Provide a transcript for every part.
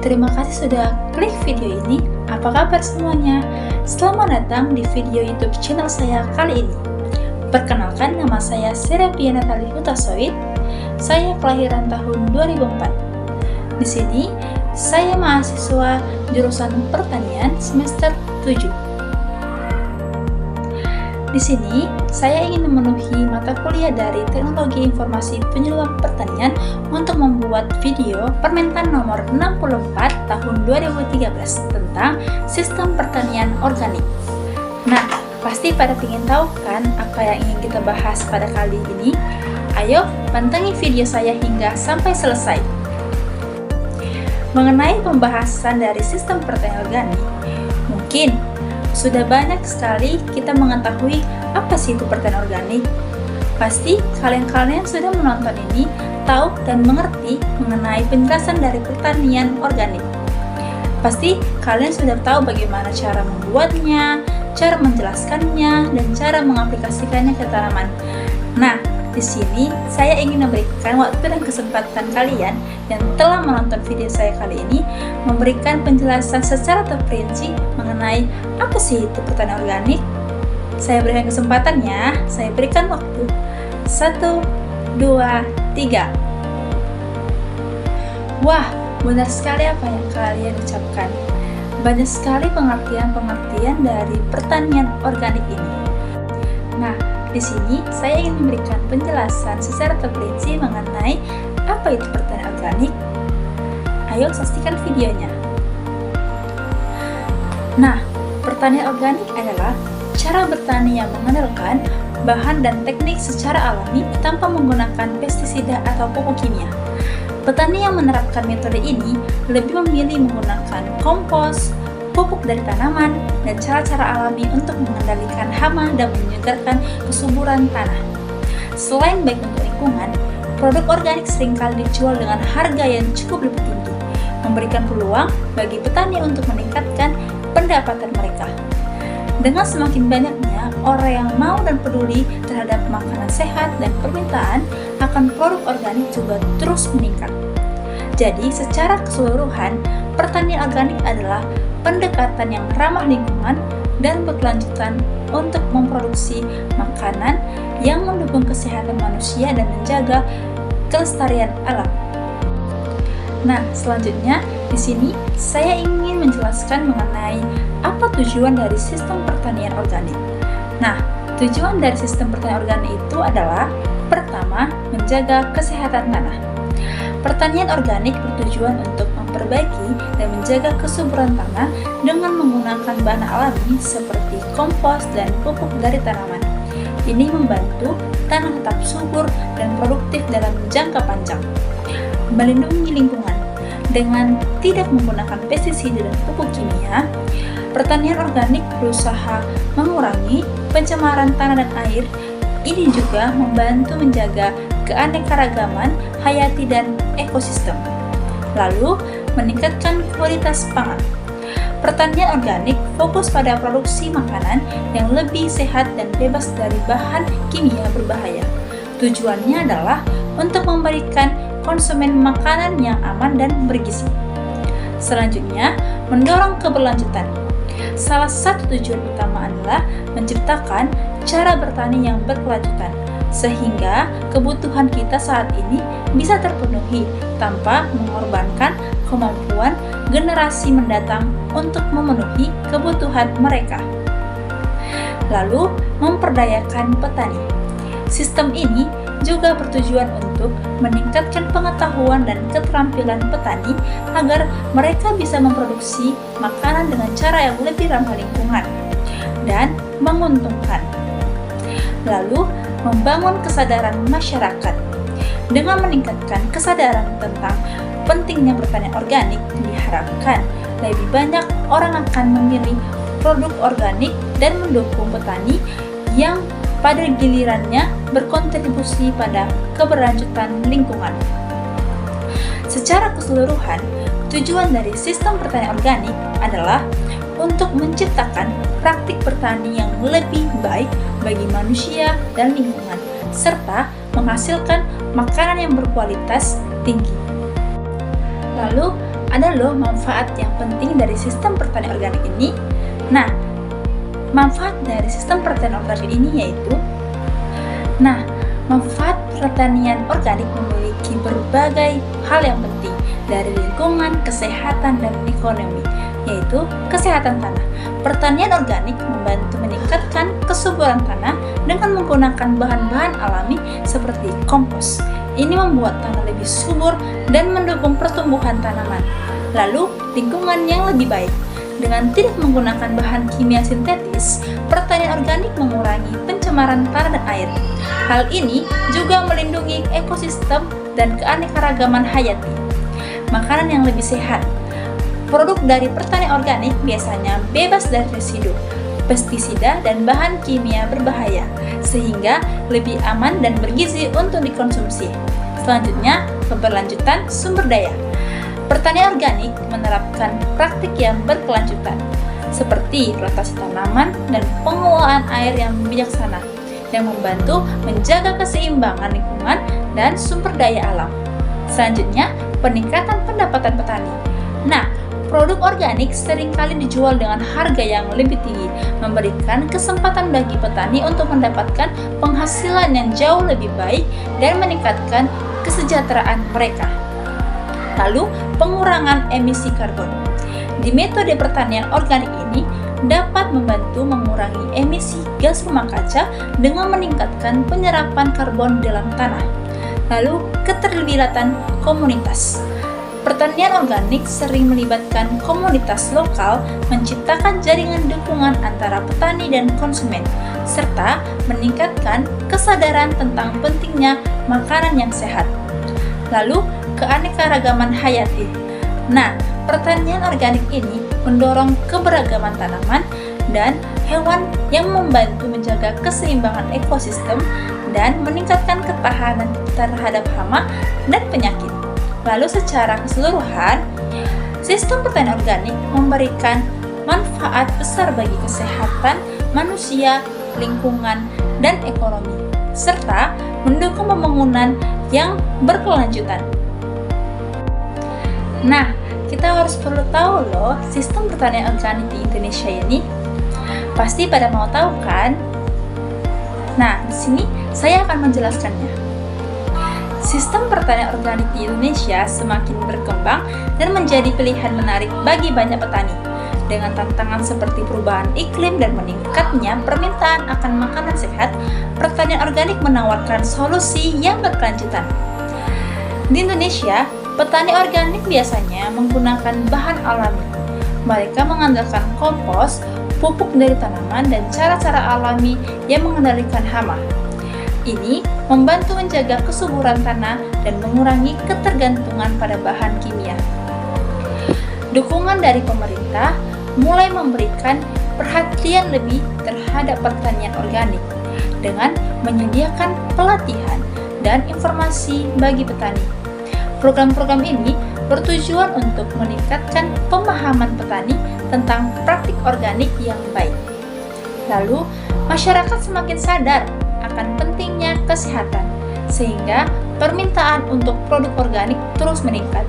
Terima kasih sudah klik video ini. Apa kabar semuanya? Selamat datang di video YouTube channel saya kali ini. Perkenalkan, nama saya Serapia Natali Hutasoid. Saya kelahiran tahun 2004. Di sini, saya mahasiswa jurusan pertanian semester 7. Di sini, saya ingin memenuhi mata kuliah dari Teknologi Informasi Penyuluhan Pertanian untuk membuat video Permentan nomor 64 tahun 2013 tentang sistem pertanian organik. Nah, pasti pada ingin tahu kan apa yang ingin kita bahas pada kali ini? Ayo, pantengin video saya hingga sampai selesai. Mengenai pembahasan dari sistem pertanian organik, mungkin sudah banyak sekali kita mengetahui apa sih itu pertanian organik. Pasti kalian sudah menonton ini, tahu dan mengerti mengenai penjelasan dari pertanian organik. Pasti kalian sudah tahu bagaimana cara membuatnya, cara menjelaskannya, dan cara mengaplikasikannya ke tanaman. Nah, di sini saya ingin memberikan waktu dan kesempatan kalian yang telah menonton video saya kali ini memberikan penjelasan secara terperinci mengenai apa sih itu pertanian organik. Saya berikan kesempatannya, saya berikan waktu 1, 2, 3. Wah, benar sekali apa yang kalian ucapkan. Banyak sekali pengertian-pengertian dari pertanian organik ini. Nah, di sini saya ingin memberikan penjelasan secara terperinci mengenai apa itu pertanian organik. Ayo saksikan videonya. Nah, pertanian organik adalah cara bertani yang mengandalkan bahan dan teknik secara alami tanpa menggunakan pestisida atau pupuk kimia. Petani yang menerapkan metode ini lebih memilih menggunakan kompos, pupuk dari tanaman, dan cara-cara alami untuk mengendalikan hama dan menyegarkan kesuburan tanah. Selain baik untuk lingkungan, produk organik seringkali dijual dengan harga yang cukup lebih tinggi, memberikan peluang bagi petani untuk meningkatkan pendapatan mereka. Dengan semakin banyaknya orang yang mau dan peduli terhadap makanan sehat dan permintaan akan produk organik juga terus meningkat. Jadi, secara keseluruhan, pertanian organik adalah pendekatan yang ramah lingkungan dan berkelanjutan untuk memproduksi makanan yang mendukung kesehatan manusia dan menjaga kelestarian alam. Nah, selanjutnya di sini saya ingin menjelaskan mengenai apa tujuan dari sistem pertanian organik. Nah, tujuan dari sistem pertanian organik itu adalah pertama, menjaga kesehatan tanah. Pertanian organik bertujuan untuk memperbaiki dan menjaga kesuburan tanah dengan menggunakan bahan alami seperti kompos dan pupuk dari tanaman. Ini membantu tanah tetap subur dan produktif dalam jangka panjang. Melindungi lingkungan dengan tidak menggunakan pestisida dan pupuk kimia. Pertanian organik berusaha mengurangi pencemaran tanah dan air. Ini juga membantu menjaga keanekaragaman hayati dan ekosistem. Lalu, meningkatkan kualitas pangan. Pertanian organik fokus pada produksi makanan yang lebih sehat dan bebas dari bahan kimia berbahaya. Tujuannya adalah untuk memberikan konsumen makanan yang aman dan bergizi. Selanjutnya, mendorong keberlanjutan. Salah satu tujuan utama adalah menciptakan cara bertani yang berkelanjutan, sehingga kebutuhan kita saat ini bisa terpenuhi tanpa mengorbankan kemampuan generasi mendatang untuk memenuhi kebutuhan mereka. Lalu, memperdayakan petani. Sistem ini juga bertujuan untuk meningkatkan pengetahuan dan keterampilan petani agar mereka bisa memproduksi makanan dengan cara yang lebih ramah lingkungan dan menguntungkan. Lalu, membangun kesadaran masyarakat. Dengan meningkatkan kesadaran tentang pentingnya pertanian organik, diharapkan lebih banyak orang akan memilih produk organik dan mendukung petani yang pada gilirannya berkontribusi pada keberlanjutan lingkungan. Secara keseluruhan, tujuan dari sistem pertanian organik adalah untuk menciptakan praktik bertani yang lebih baik bagi manusia dan lingkungan, serta menghasilkan makanan yang berkualitas tinggi. Lalu, ada loh manfaat yang penting dari sistem pertanian organik ini. Nah, manfaat dari sistem pertanian organik ini yaitu manfaat pertanian organik memiliki berbagai hal yang penting dari lingkungan, kesehatan, dan ekonomi, yaitu kesehatan tanah. Pertanian organik membantu meningkatkan kesuburan tanah dengan menggunakan bahan-bahan alami seperti kompos. Ini membuat tanah lebih subur dan mendukung pertumbuhan tanaman. Lalu, lingkungan yang lebih baik. Dengan tidak menggunakan bahan kimia sintetis, pertanian organik mengurangi pencemaran tanah dan air. Hal ini juga melindungi ekosistem dan keanekaragaman hayati. Makanan yang lebih sehat. Produk dari pertanian organik biasanya bebas dari residu, pestisida, dan bahan kimia berbahaya, sehingga lebih aman dan bergizi untuk dikonsumsi. Selanjutnya, keberlanjutan sumber daya. Pertanian organik menerapkan praktik yang berkelanjutan, seperti rotasi tanaman dan pengelolaan air yang bijaksana, yang membantu menjaga keseimbangan lingkungan dan sumber daya alam. Selanjutnya, peningkatan pendapatan petani. Produk organik seringkali dijual dengan harga yang lebih tinggi, memberikan kesempatan bagi petani untuk mendapatkan penghasilan yang jauh lebih baik dan meningkatkan kesejahteraan mereka. Lalu, pengurangan emisi karbon. Di metode pertanian organik ini dapat membantu mengurangi emisi gas rumah kaca dengan meningkatkan penyerapan karbon dalam tanah. Lalu, keterlibatan komunitas. Pertanian organik sering melibatkan komunitas lokal, menciptakan jaringan dukungan antara petani dan konsumen, serta meningkatkan kesadaran tentang pentingnya makanan yang sehat. Lalu, keanekaragaman hayati. Pertanian organik ini mendorong keberagaman tanaman dan hewan yang membantu menjaga keseimbangan ekosistem dan meningkatkan ketahanan terhadap hama dan penyakit. Lalu secara keseluruhan, sistem pertanian organik memberikan manfaat besar bagi kesehatan manusia, lingkungan, dan ekonomi, serta mendukung pembangunan yang berkelanjutan. Kita harus perlu tahu loh sistem pertanian organik di Indonesia ini. Pasti pada mau tahu kan? Di sini saya akan menjelaskannya. Sistem pertanian organik di Indonesia semakin berkembang dan menjadi pilihan menarik bagi banyak petani. Dengan tantangan seperti perubahan iklim dan meningkatnya permintaan akan makanan sehat, pertanian organik menawarkan solusi yang berkelanjutan. Di Indonesia, petani organik biasanya menggunakan bahan alami. Mereka mengandalkan kompos, pupuk dari tanaman, dan cara-cara alami yang mengendalikan hama. Ini membantu menjaga kesuburan tanah dan mengurangi ketergantungan pada bahan kimia. Dukungan dari pemerintah mulai memberikan perhatian lebih terhadap pertanian organik dengan menyediakan pelatihan dan informasi bagi petani. Program-program ini bertujuan untuk meningkatkan pemahaman petani tentang praktik organik yang baik. Lalu, masyarakat semakin sadar akan pentingnya kesehatan, sehingga permintaan untuk produk organik terus meningkat.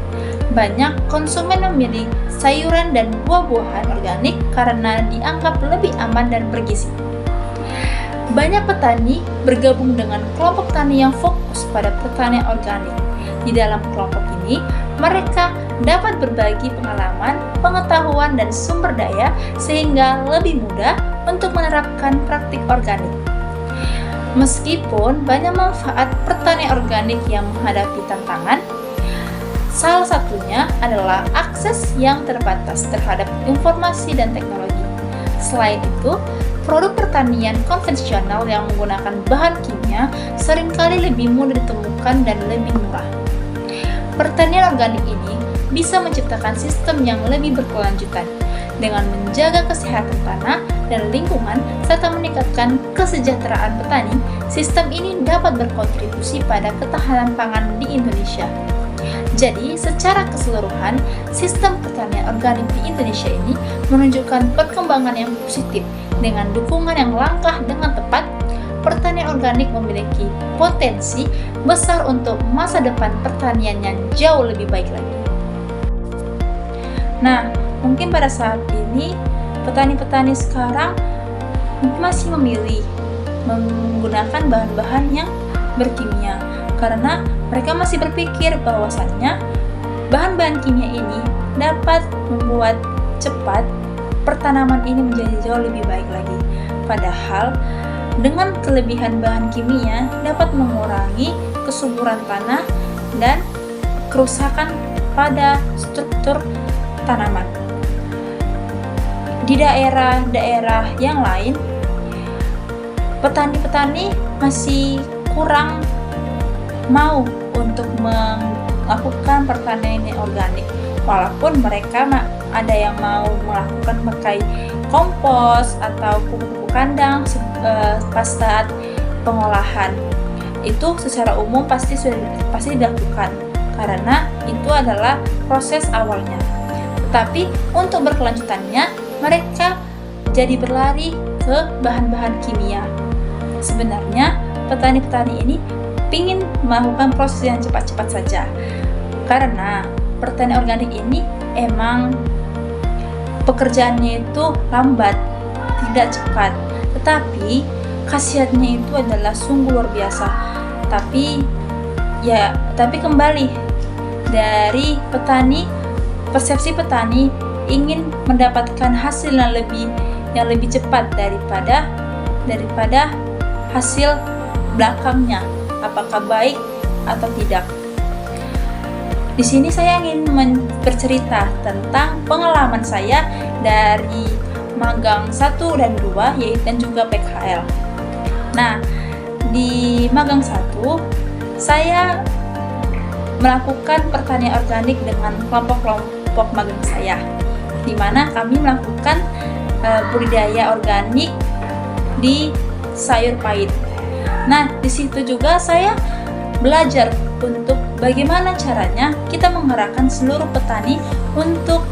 Banyak konsumen memilih sayuran dan buah-buahan organik karena dianggap lebih aman dan bergizi. Banyak petani bergabung dengan kelompok tani yang fokus pada pertanian organik. Di dalam kelompok ini, mereka dapat berbagi pengalaman, pengetahuan, dan sumber daya sehingga lebih mudah untuk menerapkan praktik organik. Meskipun banyak manfaat pertanian organik yang menghadapi tantangan, salah satunya adalah akses yang terbatas terhadap informasi dan teknologi. Selain itu, produk pertanian konvensional yang menggunakan bahan kimia seringkali lebih mudah ditemukan dan lebih murah. Pertanian organik ini bisa menciptakan sistem yang lebih berkelanjutan dengan menjaga kesehatan tanah dan lingkungan serta meningkatkan kesejahteraan petani. Sistem ini dapat berkontribusi pada ketahanan pangan di Indonesia. Jadi, secara keseluruhan, sistem pertanian organik di Indonesia ini menunjukkan perkembangan yang positif dengan dukungan yang langkah dengan tepat. Pertanian organik memiliki potensi besar untuk masa depan pertanian yang jauh lebih baik lagi. Nah, mungkin pada saat ini petani-petani sekarang mungkin masih memilih menggunakan bahan-bahan yang berkimia karena mereka masih berpikir bahwasannya bahan-bahan kimia ini dapat membuat cepat pertanaman ini menjadi jauh lebih baik lagi. Padahal dengan kelebihan bahan kimia dapat mengurangi kesuburan tanah dan kerusakan pada struktur tanaman. Di daerah-daerah yang lain, petani-petani masih kurang mau untuk melakukan pertanian organik, walaupun mereka ada yang mau melakukan pakai kompos atau pupuk kandang pas saat pengolahan. Itu secara umum pasti dilakukan karena itu adalah proses awalnya. Tetapi untuk berkelanjutannya mereka jadi berlari ke bahan-bahan kimia. Sebenarnya petani-petani ini ingin melakukan proses yang cepat-cepat saja karena pertanian organik ini emang pekerjaannya itu lambat, tidak cepat, tetapi khasiatnya itu adalah sungguh luar biasa. Tapi kembali dari petani, persepsi petani ingin mendapatkan hasil yang lebih cepat daripada hasil belakangnya, apakah baik atau tidak. Di sini saya ingin bercerita tentang pengalaman saya dari magang 1 dan 2 dan juga PKL. Nah, di magang 1 saya melakukan pertanian organik dengan kelompok magang saya, di mana kami melakukan budidaya organik di sayur pahit. Nah, di situ juga saya belajar untuk bagaimana caranya kita menggerakkan seluruh petani untuk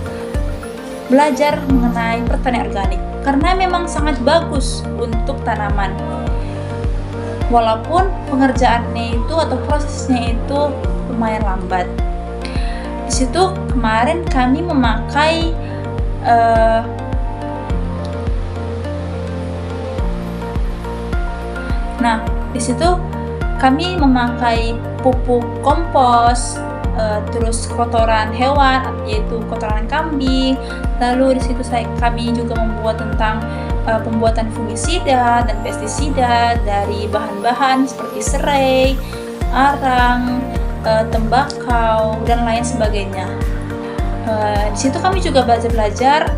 belajar mengenai pertanian organik karena memang sangat bagus untuk tanaman. Walaupun pengerjaannya itu atau prosesnya itu lumayan lambat. Di situ kemarin kami memakai pupuk kompos, terus kotoran hewan yaitu kotoran kambing. Lalu di situ kami juga membuat tentang pembuatan fungisida dan pestisida dari bahan-bahan seperti serai, arang, tembakau dan lain sebagainya. Di situ kami juga belajar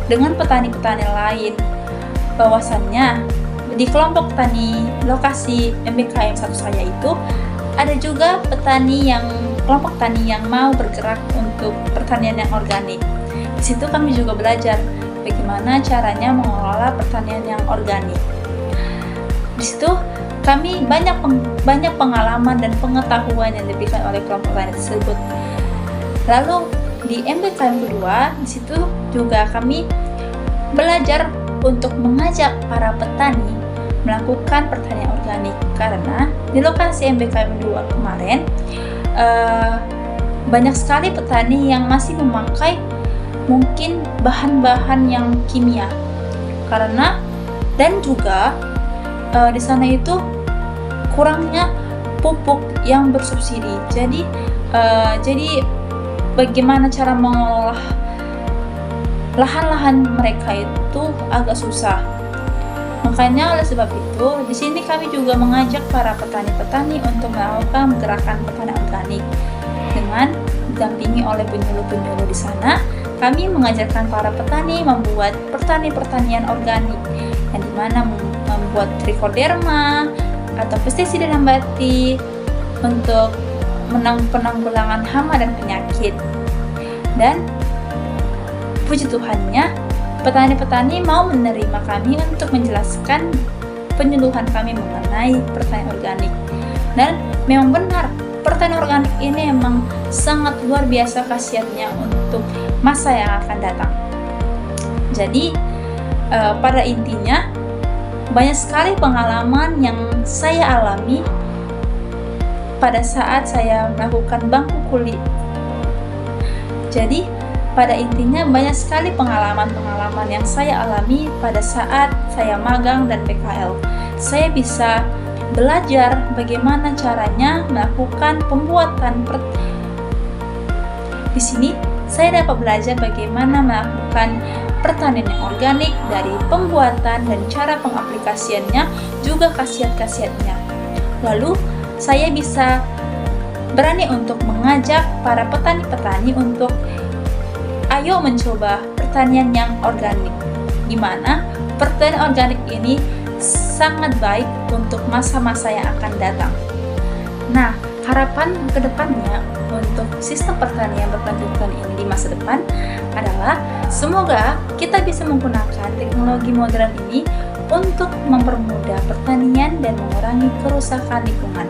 dengan petani-petani lain bahwasannya di kelompok tani lokasi MBKM 1 saya itu ada juga kelompok tani yang mau bergerak untuk pertanian yang organik. Di situ kami juga belajar bagaimana caranya mengelola pertanian yang organik. Di situ kami banyak pengalaman dan pengetahuan yang diberikan oleh kelompok tani tersebut. Lalu di MBKM kedua, di situ juga kami belajar untuk mengajak para petani melakukan pertanian organik karena di lokasi MBKM 2 kemarin banyak sekali petani yang masih memakai mungkin bahan-bahan yang kimia dan juga di sana itu kurangnya pupuk yang bersubsidi. Jadi bagaimana cara mengolah lahan-lahan mereka itu agak susah. Makanya oleh sebab itu, di sini kami juga mengajak para petani-petani untuk melakukan gerakan pertanian organik dengan didampingi oleh penyuluh-penyuluh di sana. Kami mengajarkan para petani membuat pertanian organik, yang dimana membuat trichoderma atau pestisida nambati untuk penanggulangan hama dan penyakit. Dan puji Tuhannya, petani-petani mau menerima kami untuk menjelaskan penyuluhan kami mengenai pertanian organik. Dan memang benar, pertanian organik ini memang sangat luar biasa khasiatnya untuk masa yang akan datang. Jadi pada intinya banyak sekali pengalaman yang saya alami pada saat saya melakukan bangku kulit. Jadi Pada intinya banyak sekali pengalaman-pengalaman yang saya alami pada saat saya magang dan PKL. Saya bisa belajar bagaimana caranya melakukan pembuatan di sini saya dapat belajar bagaimana melakukan pertanian yang organik dari pembuatan dan cara pengaplikasiannya, juga khasiat-khasiatnya. Lalu saya bisa berani untuk mengajak para petani-petani untuk ayo mencoba pertanian yang organik, di mana pertanian organik ini sangat baik untuk masa-masa yang akan datang. Nah, harapan kedepannya untuk sistem pertanian berkelanjutan ini di masa depan adalah semoga kita bisa menggunakan teknologi modern ini untuk mempermudah pertanian dan mengurangi kerusakan lingkungan.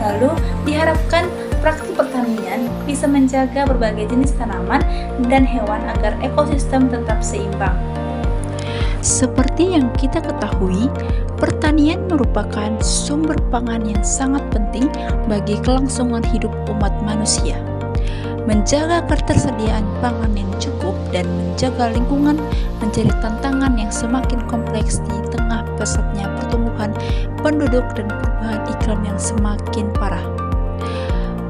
Lalu diharapkan praktik pertanian bisa menjaga berbagai jenis tanaman dan hewan agar ekosistem tetap seimbang. Seperti yang kita ketahui, pertanian merupakan sumber pangan yang sangat penting bagi kelangsungan hidup umat manusia. Menjaga ketersediaan pangan yang cukup dan menjaga lingkungan menjadi tantangan yang semakin kompleks di tengah pesatnya pertumbuhan penduduk dan perubahan iklim yang semakin parah.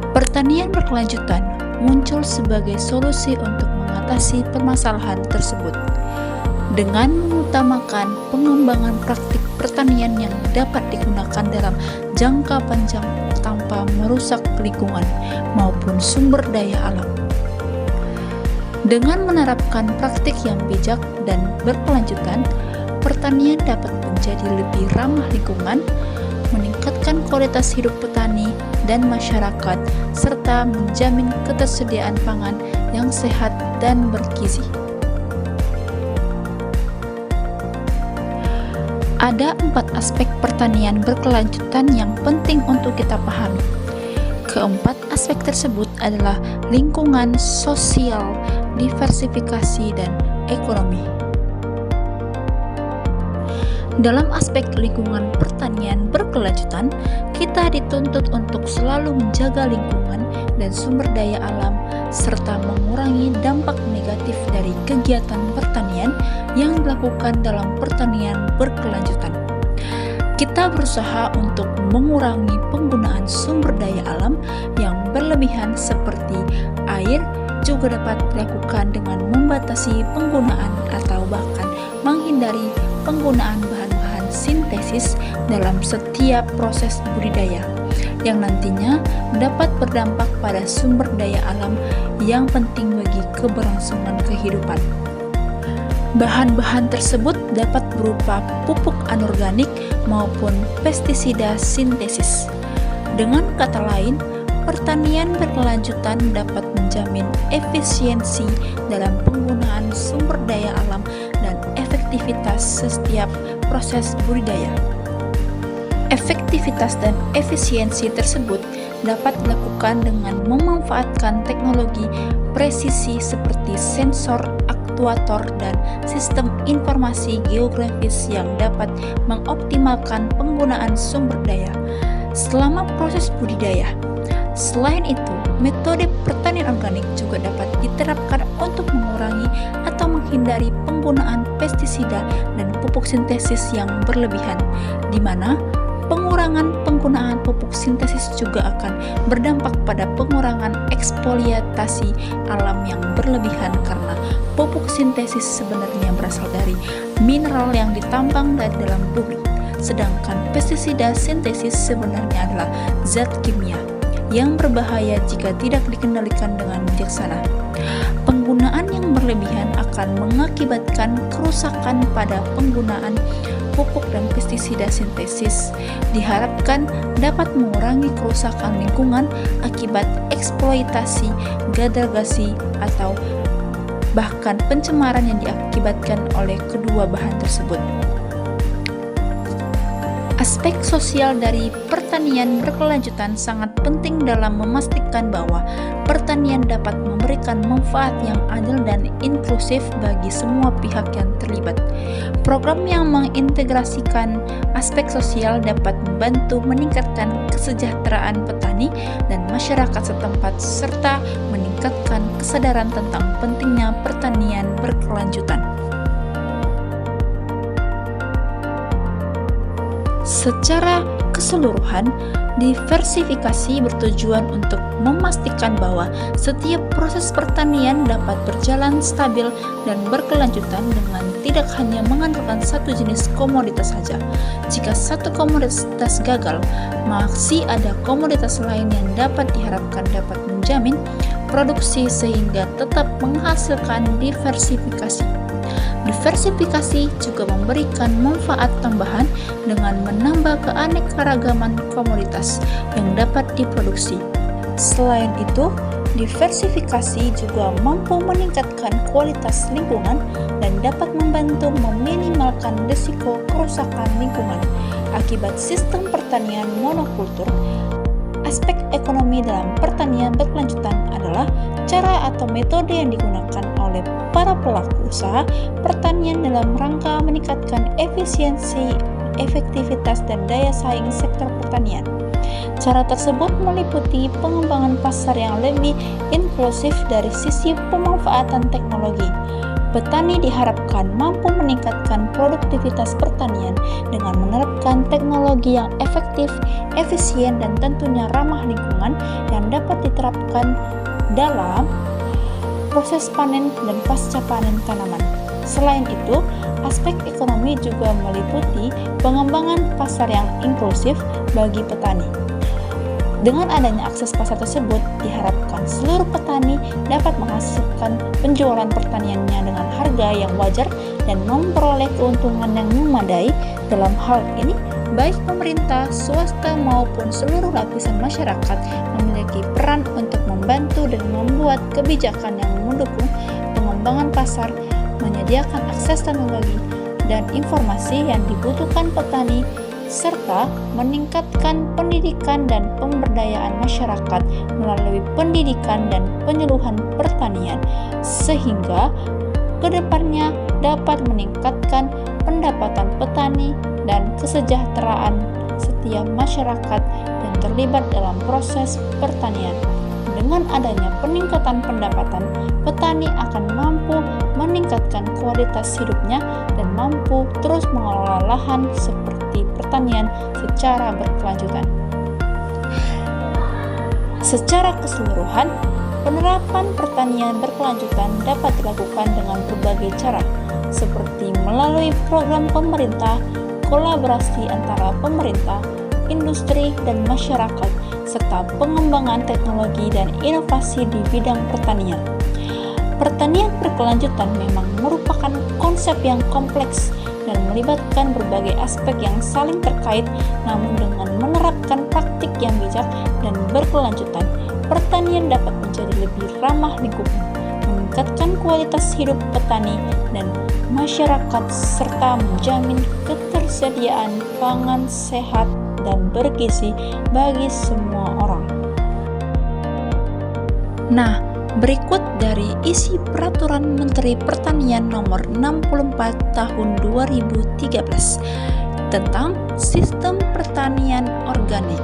Pertanian berkelanjutan muncul sebagai solusi untuk mengatasi permasalahan tersebut. Dengan mengutamakan pengembangan praktik pertanian yang dapat digunakan dalam jangka panjang tanpa merusak lingkungan maupun sumber daya alam. Dengan menerapkan praktik yang bijak dan berkelanjutan, pertanian dapat menjadi lebih ramah lingkungan, meningkatkan kualitas hidup petani dan masyarakat, serta menjamin ketersediaan pangan yang sehat dan bergizi. Ada 4 aspek pertanian berkelanjutan yang penting untuk kita pahami. Keempat aspek tersebut adalah lingkungan, sosial, diversifikasi, dan ekonomi. Dalam aspek lingkungan pertanian berkelanjutan, kita dituntut untuk selalu menjaga lingkungan dan sumber daya alam, serta mengurangi dampak negatif dari kegiatan pertanian yang dilakukan dalam pertanian berkelanjutan. Kita berusaha untuk mengurangi penggunaan sumber daya alam yang berlebihan seperti air, juga dapat dilakukan dengan membatasi penggunaan atau bahkan menghindari penggunaan bahan-bahan sintesis dalam setiap proses budidaya, yang nantinya dapat berdampak pada sumber daya alam yang penting bagi keberlangsungan kehidupan. Bahan-bahan tersebut dapat berupa pupuk anorganik maupun pestisida sintesis. Dengan kata lain, pertanian berkelanjutan dapat menjamin efisiensi dalam penggunaan sumber daya alam dan efektivitas setiap proses budidaya. Efektivitas dan efisiensi tersebut dapat dilakukan dengan memanfaatkan teknologi presisi seperti sensor, aktuator, dan sistem informasi geografis yang dapat mengoptimalkan penggunaan sumber daya selama proses budidaya. Selain itu, metode pertanian organik juga dapat diterapkan untuk mengurangi atau menghindari penggunaan pestisida dan pupuk sintesis yang berlebihan, di mana pengurangan penggunaan pupuk sintesis juga akan berdampak pada pengurangan eksploitasi alam yang berlebihan, karena pupuk sintesis sebenarnya berasal dari mineral yang ditambang dari dalam bumi, sedangkan pestisida sintesis sebenarnya adalah zat kimia yang berbahaya jika tidak dikendalikan dengan bijaksana. Penggunaan yang berlebihan akan mengakibatkan kerusakan pada penggunaan pupuk dan pestisida sintesis. Diharapkan dapat mengurangi kerusakan lingkungan akibat eksploitasi, degradasi, atau bahkan pencemaran yang diakibatkan oleh kedua bahan tersebut. Aspek sosial dari pertanian berkelanjutan sangat penting dalam memastikan bahwa pertanian dapat memberikan manfaat yang adil dan inklusif bagi semua pihak yang terlibat. Program yang mengintegrasikan aspek sosial dapat membantu meningkatkan kesejahteraan petani dan masyarakat setempat, serta meningkatkan meningkatkan kesadaran tentang pentingnya pertanian berkelanjutan. Secara keseluruhan, diversifikasi bertujuan untuk memastikan bahwa setiap proses pertanian dapat berjalan stabil dan berkelanjutan dengan tidak hanya mengandalkan satu jenis komoditas saja. Jika satu komoditas gagal, masih ada komoditas lain yang dapat diharapkan dapat menjamin produksi sehingga tetap menghasilkan diversifikasi. Diversifikasi juga memberikan manfaat tambahan dengan menambah keanekaragaman komoditas yang dapat diproduksi. Selain itu, diversifikasi juga mampu meningkatkan kualitas lingkungan dan dapat membantu meminimalkan risiko kerusakan lingkungan akibat sistem pertanian monokultur. Aspek ekonomi dalam pertanian berkelanjutan adalah cara atau metode yang digunakan oleh para pelaku usaha pertanian dalam rangka meningkatkan efisiensi, efektivitas, dan daya saing sektor pertanian. Cara tersebut meliputi pengembangan pasar yang lebih inklusif dari sisi pemanfaatan teknologi. Petani diharapkan mampu meningkatkan produktivitas pertanian dengan menerapkan teknologi yang efektif, efisien, dan tentunya ramah lingkungan yang dapat diterapkan dalam proses panen dan pasca panen tanaman. Selain itu, aspek ekonomi juga meliputi pengembangan pasar yang inklusif bagi petani. Dengan adanya akses pasar tersebut, diharapkan seluruh petani dapat menghasilkan penjualan pertaniannya dengan harga yang wajar dan memperoleh keuntungan yang memadai. Dalam hal ini, baik pemerintah, swasta maupun seluruh lapisan masyarakat memiliki peran untuk membantu dan membuat kebijakan yang mendukung pengembangan pasar, menyediakan akses teknologi dan informasi yang dibutuhkan petani, serta meningkatkan pendidikan dan pemberdayaan masyarakat melalui pendidikan dan penyuluhan pertanian, sehingga kedepannya dapat meningkatkan pendapatan petani dan kesejahteraan setiap masyarakat yang terlibat dalam proses pertanian. Dengan adanya peningkatan pendapatan, petani akan mampu meningkatkan kualitas hidupnya dan mampu terus mengelola lahan seperti pertanian secara berkelanjutan. Secara keseluruhan, penerapan pertanian berkelanjutan dapat dilakukan dengan berbagai cara, seperti melalui program pemerintah, kolaborasi antara pemerintah, industri, dan masyarakat, serta pengembangan teknologi dan inovasi di bidang pertanian. Pertanian berkelanjutan memang merupakan konsep yang kompleks dan melibatkan berbagai aspek yang saling terkait, namun dengan menerapkan praktik yang bijak dan berkelanjutan, pertanian dapat menjadi lebih ramah lingkungan, meningkatkan kualitas hidup petani dan masyarakat, serta menjamin ketersediaan pangan sehat dan bergizi bagi semua orang. Nah, berikut dari isi Peraturan Menteri Pertanian Nomor 64 Tahun 2013 tentang Sistem Pertanian Organik.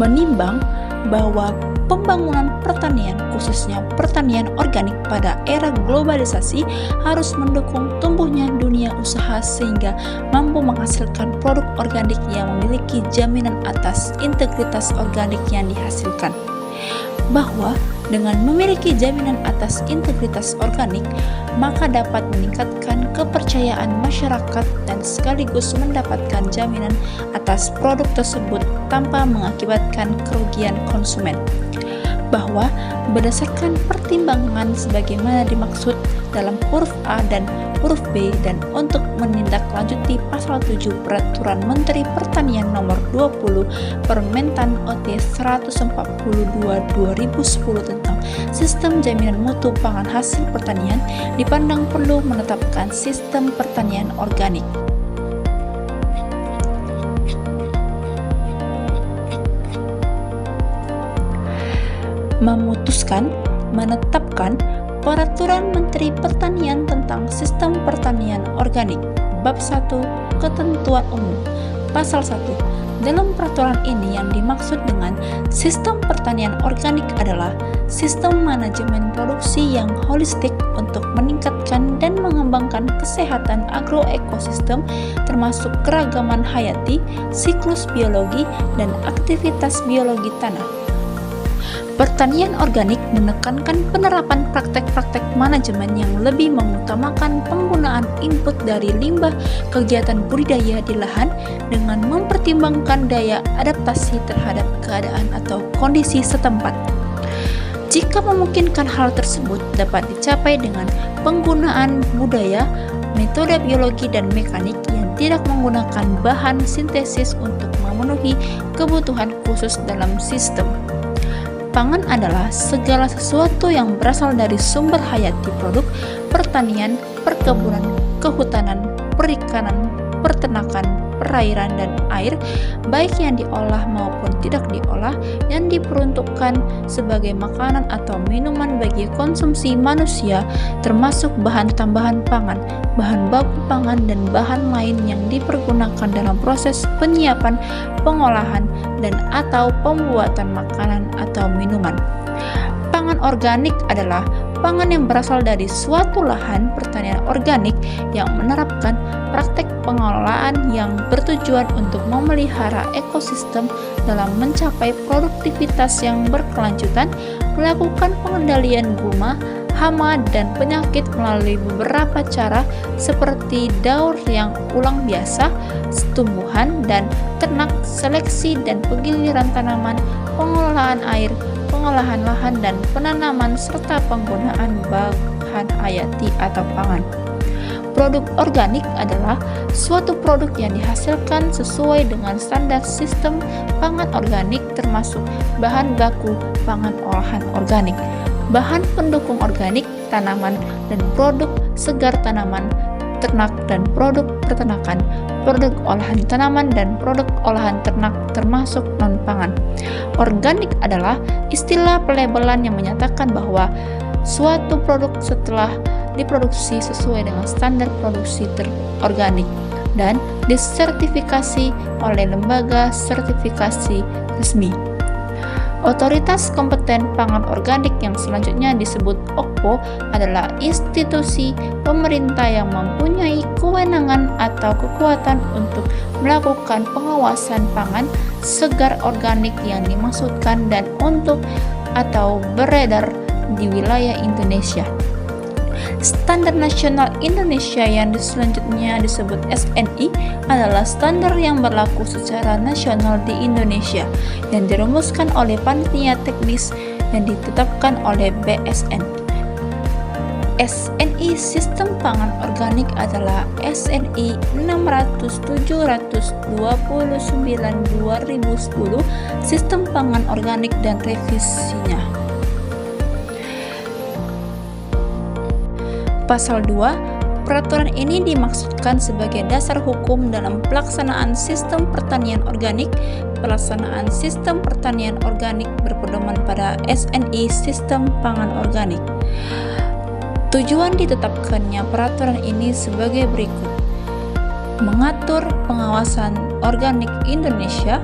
Menimbang bahwa pembangunan pertanian, khususnya pertanian organik pada era globalisasi, harus mendukung tumbuhnya dunia usaha sehingga mampu menghasilkan produk organik yang memiliki jaminan atas integritas organik yang dihasilkan. Bahwa dengan memiliki jaminan atas integritas organik, maka dapat meningkatkan kepercayaan masyarakat dan sekaligus mendapatkan jaminan atas produk tersebut tanpa mengakibatkan kerugian konsumen. Bahwa berdasarkan pertimbangan sebagaimana dimaksud dalam huruf A dan huruf B, dan untuk menindaklanjuti pasal 7 Peraturan Menteri Pertanian Nomor 20 Permentan OT 142 2010 tentang Sistem Jaminan Mutu Pangan Hasil Pertanian, dipandang perlu menetapkan sistem pertanian organik. Memutuskan menetapkan Peraturan Menteri Pertanian tentang Sistem Pertanian Organik Bab 1 Ketentuan Umum Pasal 1 Dalam peraturan ini yang dimaksud dengan sistem pertanian organik adalah sistem manajemen produksi yang holistik untuk meningkatkan dan mengembangkan kesehatan agroekosistem termasuk keragaman hayati, siklus biologi, dan aktivitas biologi tanah. Pertanian organik menekankan penerapan praktek-praktek manajemen yang lebih mengutamakan penggunaan input dari limbah kegiatan budidaya di lahan dengan mempertimbangkan daya adaptasi terhadap keadaan atau kondisi setempat. Jika memungkinkan, hal tersebut dapat dicapai dengan penggunaan budaya, metode biologi dan mekanik yang tidak menggunakan bahan sintesis untuk memenuhi kebutuhan khusus dalam sistem. Pangan adalah segala sesuatu yang berasal dari sumber hayati produk pertanian, perkebunan, kehutanan, perikanan, peternakan, perairan, dan air, baik yang diolah maupun tidak diolah, yang diperuntukkan sebagai makanan atau minuman bagi konsumsi manusia, termasuk bahan tambahan pangan, bahan baku pangan, dan bahan lain yang dipergunakan dalam proses penyiapan, pengolahan, dan atau pembuatan makanan atau minuman. Pangan organik adalah pangan yang berasal dari suatu lahan pertanian organik yang menerapkan praktek pengelolaan yang bertujuan untuk memelihara ekosistem dalam mencapai produktivitas yang berkelanjutan, melakukan pengendalian guna, hama, dan penyakit melalui beberapa cara seperti daur yang ulang biasa, tumbuhan dan ternak, seleksi dan penggiliran tanaman, pengelolaan air, pengolahan lahan dan penanaman, serta penggunaan bahan hayati atau pangan. Produk organik adalah suatu produk yang dihasilkan sesuai dengan standar sistem pangan organik termasuk bahan baku pangan olahan organik, bahan pendukung organik, tanaman dan produk segar tanaman, ternak dan produk peternakan, produk olahan tanaman dan produk olahan ternak termasuk non-pangan. Organik adalah istilah pelabelan yang menyatakan bahwa suatu produk setelah diproduksi sesuai dengan standar produksi organik dan disertifikasi oleh lembaga sertifikasi resmi. Otoritas kompeten pangan organik yang selanjutnya disebut OKPO adalah institusi pemerintah yang mempunyai kewenangan atau kekuatan untuk melakukan pengawasan pangan segar organik yang dimaksudkan dan untuk atau beredar di wilayah Indonesia. Standar Nasional Indonesia yang selanjutnya disebut SNI adalah standar yang berlaku secara nasional di Indonesia yang dirumuskan oleh panitia teknis yang ditetapkan oleh BSN. SNI Sistem Pangan Organik adalah SNI 600/729/2010 Sistem Pangan Organik dan revisinya. Pasal 2, peraturan ini dimaksudkan sebagai dasar hukum dalam pelaksanaan sistem pertanian organik. Pelaksanaan sistem pertanian organik berpedoman pada SNI Sistem Pangan Organik. Tujuan ditetapkannya peraturan ini sebagai berikut: mengatur pengawasan organik Indonesia,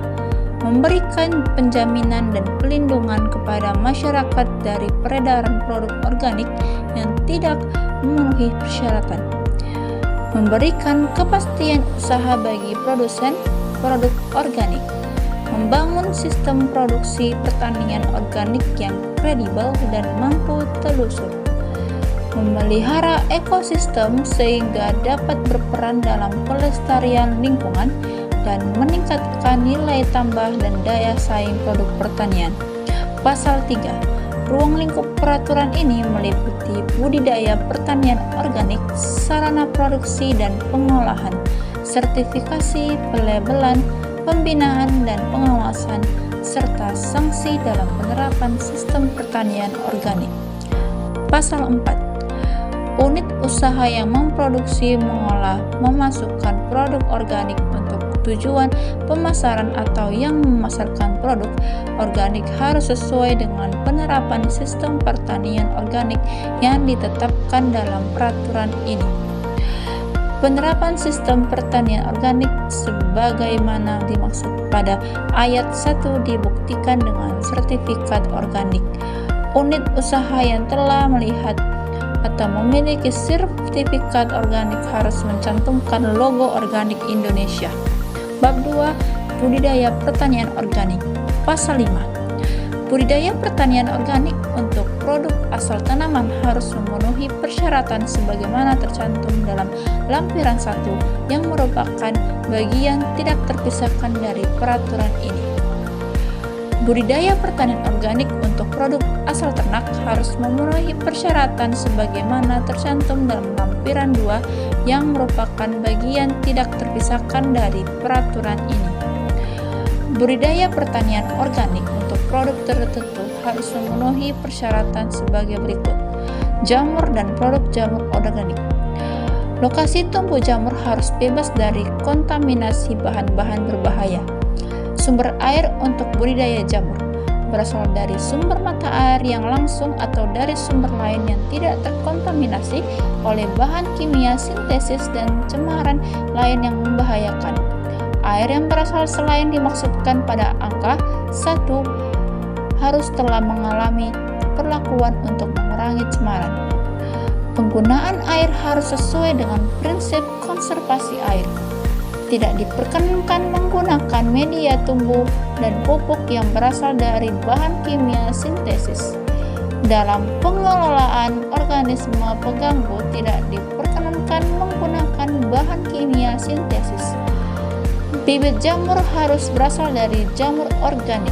memberikan penjaminan dan pelindungan kepada masyarakat dari peredaran produk organik yang tidak memenuhi persyaratan, memberikan kepastian usaha bagi produsen produk organik, membangun sistem produksi pertanian organik yang kredibel dan mampu telusur, memelihara ekosistem sehingga dapat berperan dalam pelestarian lingkungan dan meningkatkan nilai tambah dan daya saing produk pertanian. Pasal 3, ruang lingkup peraturan ini meliputi budidaya pertanian organik, sarana produksi dan pengolahan, sertifikasi, pelabelan, pembinaan dan pengawasan, serta sanksi dalam penerapan sistem pertanian organik. Pasal 4, unit usaha yang memproduksi, mengolah, memasukkan produk organik untuk tujuan pemasaran atau yang memasarkan produk organik harus sesuai dengan penerapan sistem pertanian organik yang ditetapkan dalam peraturan ini. Penerapan sistem pertanian organik sebagaimana dimaksud pada ayat 1 dibuktikan dengan sertifikat organik. Unit usaha yang telah melihat atau memiliki sertifikat organik harus mencantumkan logo organik Indonesia. Bab 2. Budidaya pertanian organik. Pasal 5. Budidaya pertanian organik untuk produk asal tanaman harus memenuhi persyaratan sebagaimana tercantum dalam lampiran 1 yang merupakan bagian tidak terpisahkan dari peraturan ini. Budidaya pertanian organik untuk produk asal ternak harus memenuhi persyaratan sebagaimana tercantum dalam lampiran 2 yang merupakan bagian tidak terpisahkan dari peraturan ini. Budidaya pertanian organik untuk produk tertentu harus memenuhi persyaratan sebagai berikut. Jamur dan produk jamur organik. Lokasi tumbuh jamur harus bebas dari kontaminasi bahan-bahan berbahaya. Sumber air untuk budidaya jamur berasal dari sumber mata air yang langsung atau dari sumber lain yang tidak terkontaminasi oleh bahan kimia sintesis dan cemaran lain yang membahayakan. Air yang berasal selain dimaksudkan pada angka 1 harus telah mengalami perlakuan untuk mengurangi cemaran. Penggunaan air harus sesuai dengan prinsip konservasi air. Tidak diperkenankan menggunakan media tumbuh dan pupuk yang berasal dari bahan kimia sintesis. Dalam pengelolaan organisme pengganggu tidak diperkenankan menggunakan bahan kimia sintesis. Bibit jamur harus berasal dari jamur organik.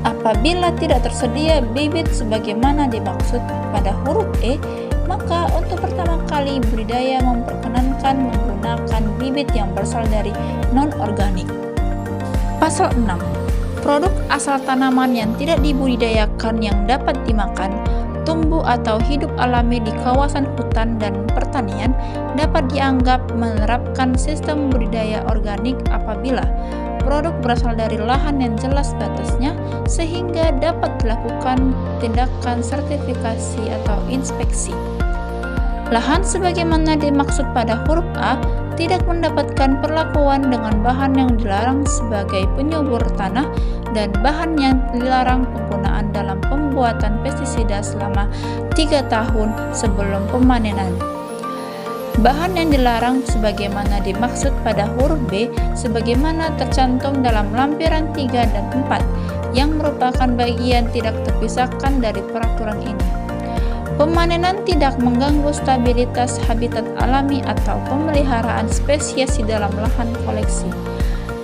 Apabila tidak tersedia bibit sebagaimana dimaksud pada huruf E, maka untuk pertama kali budidaya memperkenankan menggunakan bibit yang berasal dari non-organik. Pasal 6. Produk asal tanaman yang tidak dibudidayakan yang dapat dimakan, tumbuh atau hidup alami di kawasan hutan dan pertanian dapat dianggap menerapkan sistem budidaya organik apabila produk berasal dari lahan yang jelas batasnya sehingga dapat dilakukan tindakan sertifikasi atau inspeksi. Lahan sebagaimana dimaksud pada huruf A tidak mendapatkan perlakuan dengan bahan yang dilarang sebagai penyubur tanah dan bahan yang dilarang penggunaan dalam pembuatan pestisida selama 3 tahun sebelum pemanenan. Bahan yang dilarang sebagaimana dimaksud pada huruf B sebagaimana tercantum dalam lampiran 3 dan 4 yang merupakan bagian tidak terpisahkan dari peraturan ini. Pemanenan tidak mengganggu stabilitas habitat alami atau pemeliharaan spesies di dalam lahan koleksi.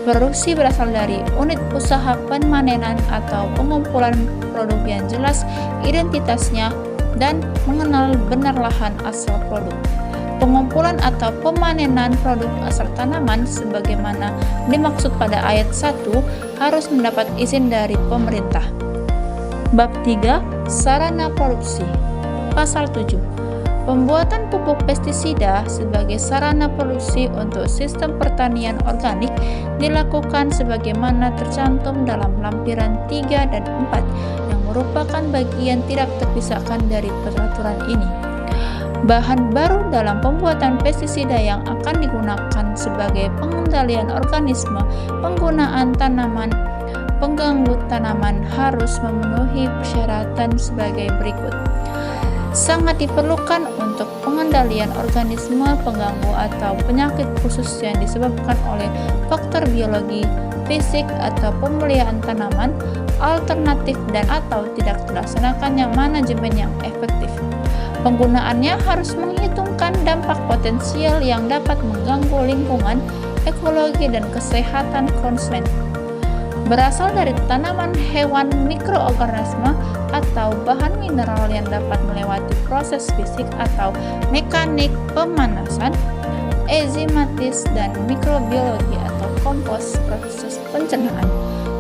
Produksi berasal dari unit usaha pemanenan atau pengumpulan produk yang jelas identitasnya dan mengenal benar lahan asal produk. Pengumpulan atau pemanenan produk asal tanaman sebagaimana dimaksud pada ayat 1 harus mendapat izin dari pemerintah. Bab 3. Sarana produksi. Pasal 7. Pembuatan pupuk pestisida sebagai sarana produksi untuk sistem pertanian organik dilakukan sebagaimana tercantum dalam lampiran 3 dan 4 yang merupakan bagian tidak terpisahkan dari peraturan ini. Bahan baru dalam pembuatan pestisida yang akan digunakan sebagai pengendalian organisme penggunaan tanaman pengganggu tanaman harus memenuhi persyaratan sebagai berikut. Sangat diperlukan untuk pengendalian organisme pengganggu atau penyakit khusus yang disebabkan oleh faktor biologi, fisik, atau pemeliharaan tanaman, alternatif dan atau tidak dilaksanakannya manajemen yang efektif. Penggunaannya harus menghitungkan dampak potensial yang dapat mengganggu lingkungan, ekologi, dan kesehatan konsumen. Berasal dari tanaman, hewan, mikroorganisme, atau bahan mineral yang dapat melewati proses fisik atau mekanik pemanasan, enzimatis, dan mikrobiologi atau kompos proses pencernaan.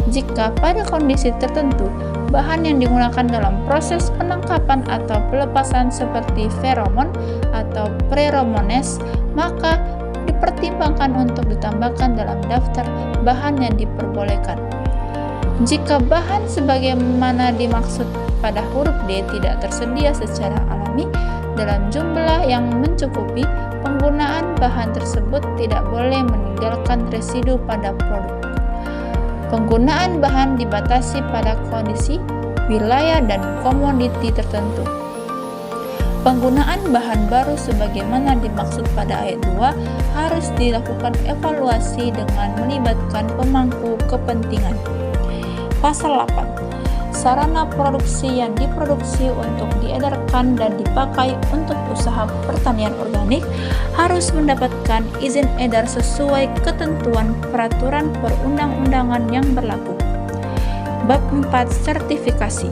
Jika pada kondisi tertentu, bahan yang digunakan dalam proses penangkapan atau pelepasan seperti feromon atau pheromones, maka dipertimbangkan untuk ditambahkan dalam daftar bahan yang diperbolehkan. Jika bahan sebagaimana dimaksud pada huruf D tidak tersedia secara alami, dalam jumlah yang mencukupi, penggunaan bahan tersebut tidak boleh meninggalkan residu pada produk. Penggunaan bahan dibatasi pada kondisi, wilayah, dan komoditi tertentu. Penggunaan bahan baru sebagaimana dimaksud pada ayat 2 harus dilakukan evaluasi dengan melibatkan pemangku kepentingan. Pasal 8. Sarana produksi yang diproduksi untuk diedarkan dan dipakai untuk usaha pertanian organik harus mendapatkan izin edar sesuai ketentuan peraturan perundang-undangan yang berlaku. Bab 4. Sertifikasi.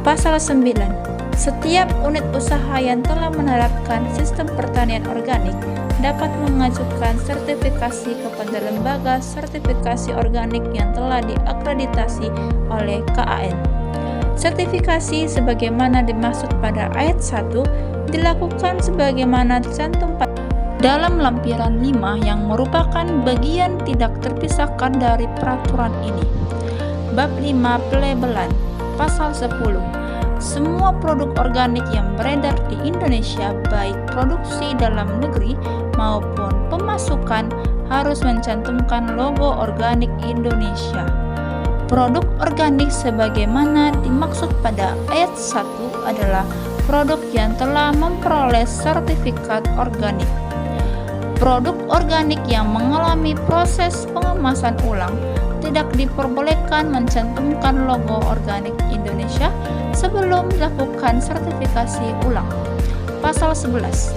Pasal 9. Setiap unit usaha yang telah menerapkan sistem pertanian organik dapat mengajukan sertifikasi kepada lembaga sertifikasi organik yang telah diakreditasi oleh KAN. Sertifikasi sebagaimana dimaksud pada ayat 1 dilakukan sebagaimana tercantum dalam lampiran 5 yang merupakan bagian tidak terpisahkan dari peraturan ini. Bab 5. Pelabelan. Pasal 10. Semua produk organik yang beredar di Indonesia, baik produksi dalam negeri maupun pemasukan, harus mencantumkan logo organik Indonesia. Produk organik sebagaimana dimaksud pada ayat 1 adalah produk yang telah memperoleh sertifikat organik. Produk organik yang mengalami proses pengemasan ulang tidak diperbolehkan mencantumkan logo organik Indonesia sebelum dilakukan sertifikasi ulang. Pasal 11.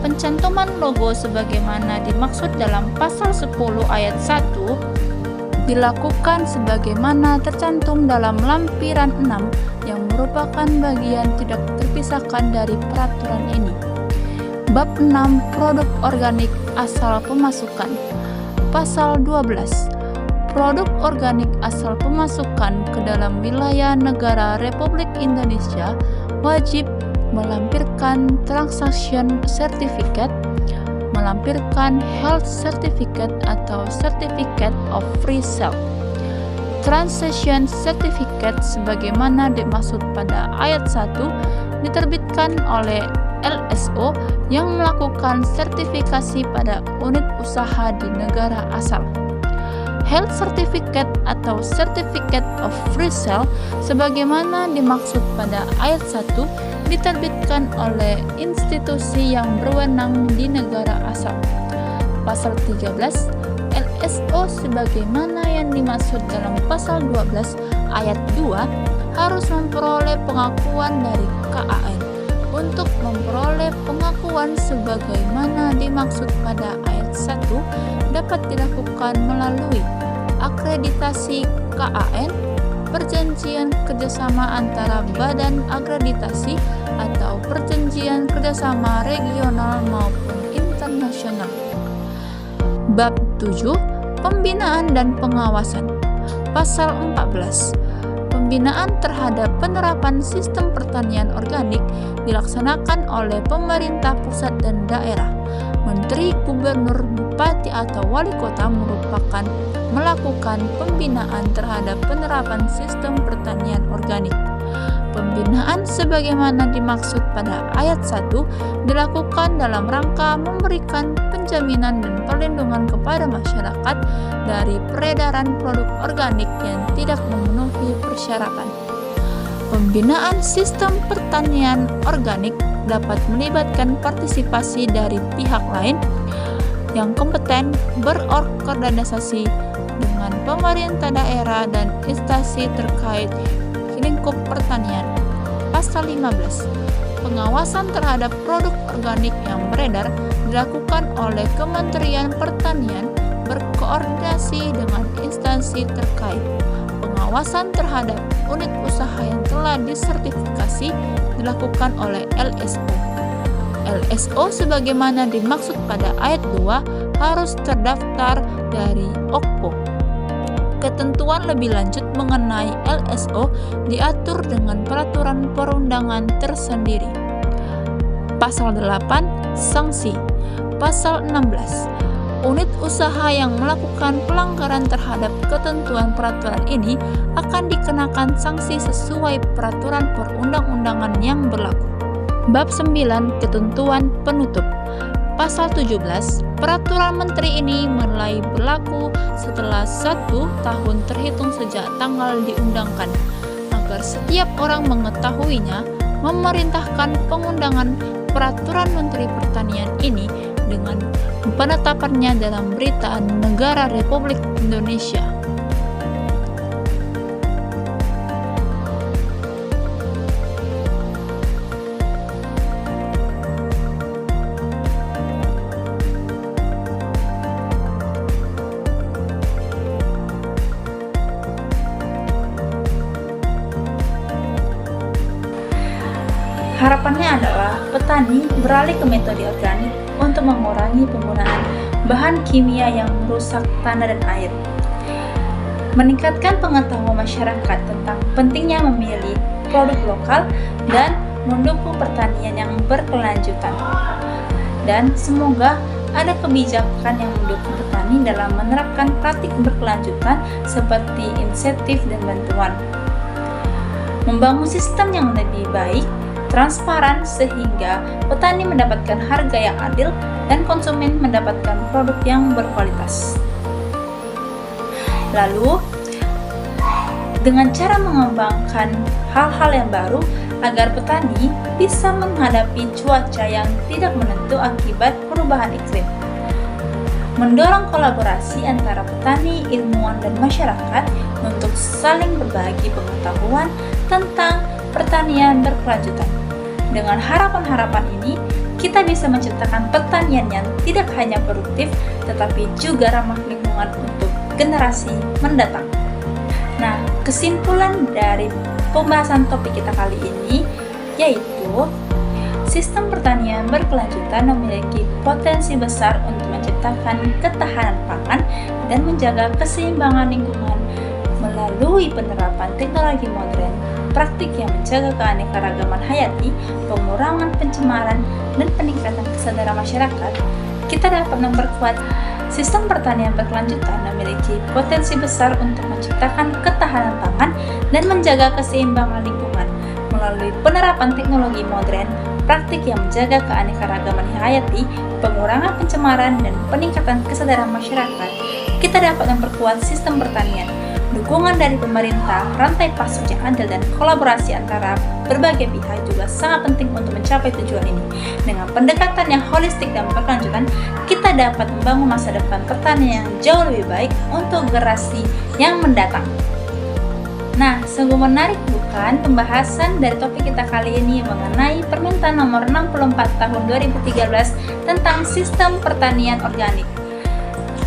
Pencantuman logo sebagaimana dimaksud dalam pasal 10 ayat 1 dilakukan sebagaimana tercantum dalam lampiran 6 yang merupakan bagian tidak terpisahkan dari peraturan ini. Bab 6. Produk organik asal pemasukan. Pasal 12. Produk organik asal pemasukan ke dalam wilayah negara Republik Indonesia wajib melampirkan transaction certificate, melampirkan health certificate atau certificate of free sale. Transaction certificate sebagaimana dimaksud pada ayat 1 diterbitkan oleh LSO yang melakukan sertifikasi pada unit usaha di negara asal. Health certificate atau certificate of free sale sebagaimana dimaksud pada ayat 1 diterbitkan oleh institusi yang berwenang di negara asal. Pasal 13. LSO sebagaimana yang dimaksud dalam pasal 12 ayat 2 harus memperoleh pengakuan dari KAN. Untuk memperoleh pengakuan sebagaimana dimaksud pada ayat 1 dapat dilakukan melalui akreditasi KAN, perjanjian kerjasama antara badan akreditasi atau perjanjian kerjasama regional maupun internasional. Bab 7. Pembinaan dan pengawasan. Pasal 14. Pembinaan terhadap penerapan sistem pertanian organik dilaksanakan oleh pemerintah pusat dan daerah. Menteri, gubernur, bupati atau wali kota melakukan pembinaan terhadap penerapan sistem pertanian organik. Pembinaan sebagaimana dimaksud pada ayat 1 dilakukan dalam rangka memberikan penjaminan dan perlindungan kepada masyarakat dari peredaran produk organik yang tidak memenuhi persyaratan. Pembinaan sistem pertanian organik dapat melibatkan partisipasi dari pihak lain yang kompeten berorganisasi dengan pemerintah daerah dan instansi terkait lingkup pertanian. Pasal 15. Pengawasan terhadap produk organik yang beredar dilakukan oleh Kementerian Pertanian berkoordinasi dengan instansi terkait. Pengawasan terhadap unit usaha yang telah disertifikasi dilakukan oleh LSO. LSO sebagaimana dimaksud pada ayat 2 harus terdaftar dari OKPO. Ketentuan lebih lanjut mengenai LSO diatur dengan peraturan perundangan tersendiri. Pasal 8. Sanksi. Pasal 16. Unit usaha yang melakukan pelanggaran terhadap ketentuan peraturan ini akan dikenakan sanksi sesuai peraturan perundang-undangan yang berlaku. Bab 9 Ketentuan Penutup. Pasal 17, peraturan menteri ini mulai berlaku setelah 1 tahun terhitung sejak tanggal diundangkan. Agar setiap orang mengetahuinya, memerintahkan pengundangan peraturan Menteri Pertanian ini dengan penetapannya dalam Berita Negara Republik Indonesia. Harapannya adalah petani beralih ke metode organik untuk mengurangi penggunaan bahan kimia yang merusak tanah dan air. Meningkatkan pengetahuan masyarakat tentang pentingnya memilih produk lokal dan mendukung pertanian yang berkelanjutan. Dan semoga ada kebijakan yang mendukung petani dalam menerapkan praktik berkelanjutan seperti insentif dan bantuan. Membangun sistem yang lebih baik, transparan sehingga petani mendapatkan harga yang adil dan konsumen mendapatkan produk yang berkualitas. Lalu, dengan cara mengembangkan hal-hal yang baru agar petani bisa menghadapi cuaca yang tidak menentu akibat perubahan iklim. Mendorong kolaborasi antara petani, ilmuwan, dan masyarakat untuk saling berbagi pengetahuan tentang pertanian berkelanjutan. Dengan harapan-harapan ini, kita bisa menciptakan pertanian yang tidak hanya produktif, tetapi juga ramah lingkungan untuk generasi mendatang. Nah, kesimpulan dari pembahasan topik kita kali ini yaitu sistem pertanian berkelanjutan memiliki potensi besar untuk menciptakan ketahanan pangan dan menjaga keseimbangan lingkungan melalui penerapan teknologi modern, praktik yang menjaga keanekaragaman hayati, pengurangan pencemaran, dan peningkatan kesadaran masyarakat. Kita dapat memperkuat sistem pertanian berkelanjutan memiliki potensi besar untuk menciptakan ketahanan pangan dan menjaga keseimbangan lingkungan melalui penerapan teknologi modern, praktik yang menjaga keanekaragaman hayati, pengurangan pencemaran, dan peningkatan kesadaran masyarakat. Kita dapat memperkuat sistem pertanian. Dukungan dari pemerintah, rantai pasok yang adil, dan kolaborasi antara berbagai pihak juga sangat penting untuk mencapai tujuan ini. Dengan pendekatan yang holistik dan berkelanjutan, kita dapat membangun masa depan pertanian yang jauh lebih baik untuk generasi yang mendatang. Nah, sungguh menarik bukan pembahasan dari topik kita kali ini mengenai Permentan nomor 64 tahun 2013 tentang sistem pertanian organik.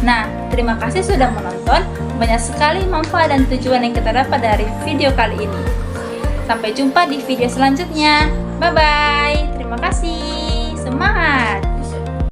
Nah, terima kasih sudah menonton. Banyak sekali manfaat dan tujuan yang kita dapat dari video kali ini. Sampai jumpa di video selanjutnya. Bye-bye. Terima kasih. Semangat!